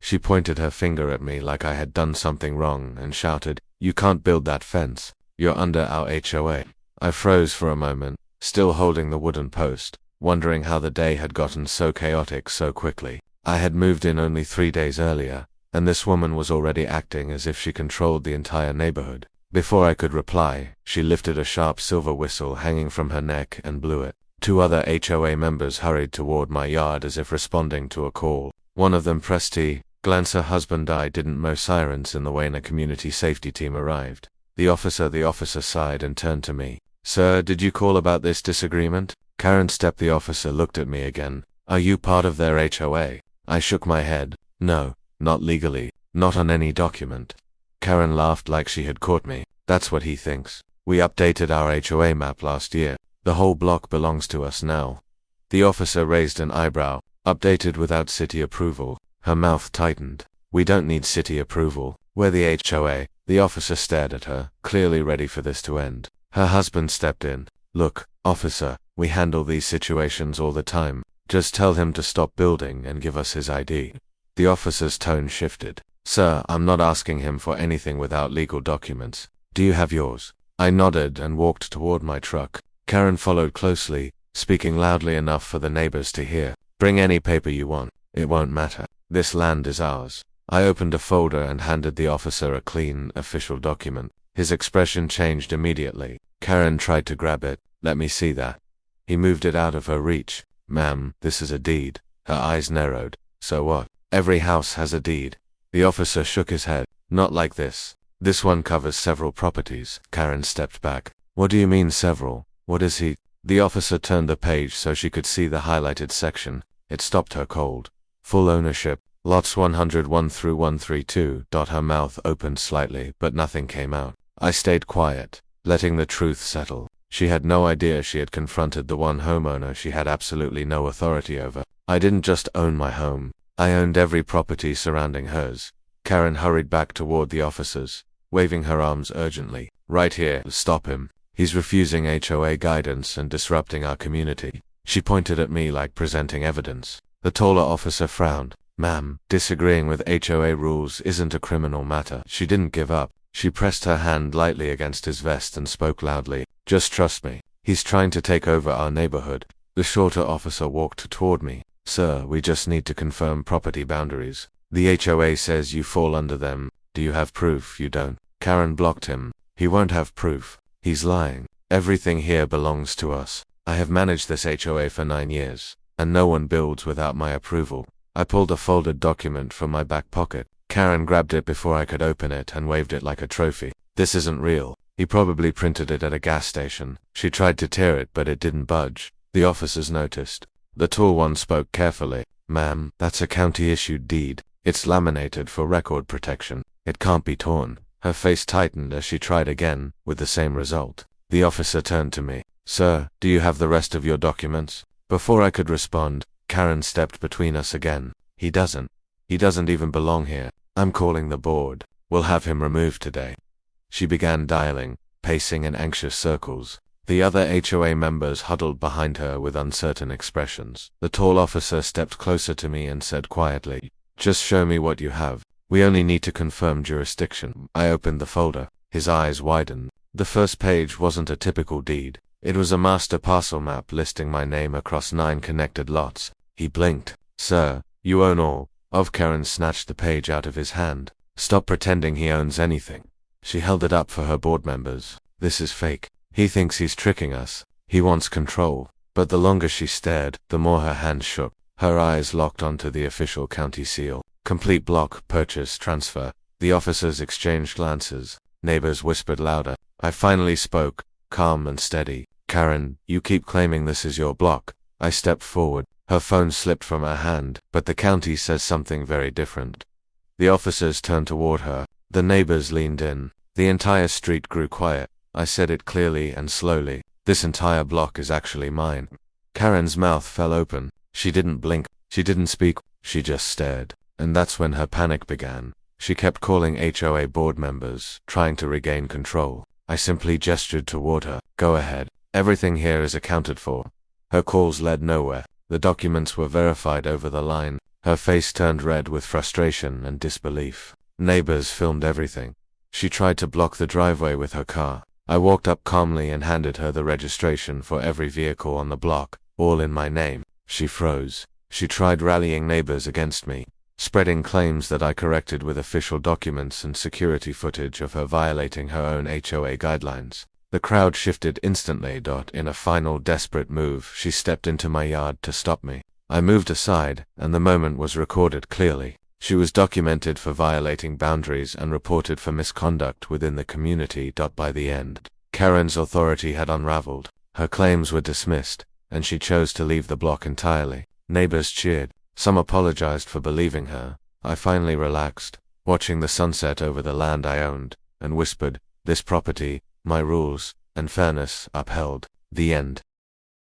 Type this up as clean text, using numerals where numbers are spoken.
She pointed her finger at me like I had done something wrong and shouted, "You can't build that fence. You're under our HOA." I froze for a moment, still holding the wooden post, wondering how the day had gotten so chaotic so quickly. I had moved in only 3 days earlier, and this woman was already acting as if she controlled the entire neighborhood. Before I could reply, she lifted a sharp silver whistle hanging from her neck and blew it. 2 other HOA members hurried toward my yard as if responding to a call. One of them pressed T. Glance, her husband died, didn't mow sirens in the way, and a community safety team arrived. The officer sighed and turned to me. "Sir, did you call about this disagreement?" Karen stepped. The officer looked at me again. "Are you part of their HOA?" I shook my head. "No, not legally, not on any document." Karen laughed like she had caught me. "That's what he thinks. We updated our HOA map last year. The whole block belongs to us now." The officer raised an eyebrow. "Updated without city approval." Her mouth tightened. "We don't need city approval. We're the HOA. The officer stared at her, clearly ready for this to end. Her husband stepped in. "Look, officer, we handle these situations all the time. Just tell him to stop building and give us his ID. The officer's tone shifted. "Sir, I'm not asking him for anything without legal documents. Do you have yours?" I nodded and walked toward my truck. Karen followed closely, speaking loudly enough for the neighbors to hear. "Bring any paper you want. It won't matter. This land is ours." I opened a folder and handed the officer a clean, official document. His expression changed immediately. Karen tried to grab it. "Let me see that." He moved it out of her reach. "Ma'am, this is a deed." Her eyes narrowed. "So what? Every house has a deed." The officer shook his head. "Not like this. This one covers several properties." Karen stepped back. "What do you mean several? What is he?" The officer turned the page so she could see the highlighted section. It stopped her cold. "Full ownership. Lots 101 through 132. Her mouth opened slightly, but nothing came out. I stayed quiet, letting the truth settle. She had no idea she had confronted the one homeowner she had absolutely no authority over. I didn't just own my home. I owned every property surrounding hers. Karen hurried back toward the officers, waving her arms urgently. "Right here, stop him. He's refusing HOA guidance and disrupting our community." She pointed at me like presenting evidence. The taller officer frowned. "Ma'am, disagreeing with HOA rules isn't a criminal matter." She didn't give up. She pressed her hand lightly against his vest and spoke loudly. "Just trust me. He's trying to take over our neighborhood." The shorter officer walked toward me. "Sir, we just need to confirm property boundaries. The HOA says you fall under them. Do you have proof you don't?" Karen blocked him. "He won't have proof. He's lying. Everything here belongs to us. I have managed this HOA for 9 years, and no one builds without my approval." I pulled a folded document from my back pocket. Karen grabbed it before I could open it and waved it like a trophy. "This isn't real. He probably printed it at a gas station." She tried to tear it, but it didn't budge. The officers noticed. The tall one spoke carefully. "Ma'am, that's a county-issued deed. It's laminated for record protection. It can't be torn." Her face tightened as she tried again, with the same result. The officer turned to me. "Sir, do you have the rest of your documents?" Before I could respond, Karen stepped between us again. He doesn't even belong here. I'm calling the board. We'll have him removed today." She began dialing, pacing in anxious circles. The other HOA members huddled behind her with uncertain expressions. The tall officer stepped closer to me and said quietly, "Just show me what you have. We only need to confirm jurisdiction." I opened the folder. His eyes widened. The first page wasn't a typical deed. It was a master parcel map listing my name across 9 connected lots. He blinked. "Sir, you own all of." Karen snatched the page out of his hand. "Stop pretending he owns anything." She held it up for her board members. "This is fake. He thinks he's tricking us. He wants control." But the longer she stared, the more her hand shook. Her eyes locked onto the official county seal. Complete block, purchase, transfer. The officers exchanged glances. Neighbors whispered louder. I finally spoke, calm and steady. "Karen, you keep claiming this is your block." I stepped forward. Her phone slipped from her hand, but the county says something very different. The officers turned toward her. The neighbors leaned in. The entire street grew quiet. I said it clearly and slowly. "This entire block is actually mine." Karen's mouth fell open. She didn't blink. She didn't speak. She just stared. And that's when her panic began. She kept calling HOA board members, trying to regain control. I simply gestured toward her. "Go ahead. Everything here is accounted for." Her calls led nowhere. The documents were verified over the line. Her face turned red with frustration and disbelief. Neighbors filmed everything. She tried to block the driveway with her car. I walked up calmly and handed her the registration for every vehicle on the block, all in my name. She froze. She tried rallying neighbors against me, spreading claims that I corrected with official documents and security footage of her violating her own HOA guidelines. The crowd shifted instantly. In a final desperate move, she stepped into my yard to stop me. I moved aside, and the moment was recorded clearly. She was documented for violating boundaries and reported for misconduct within the community. By the end, Karen's authority had unraveled. Her claims were dismissed, and she chose to leave the block entirely. Neighbors cheered. Some apologized for believing her. I finally relaxed, watching the sunset over the land I owned, and whispered, "This property, my rules, and fairness upheld." The end.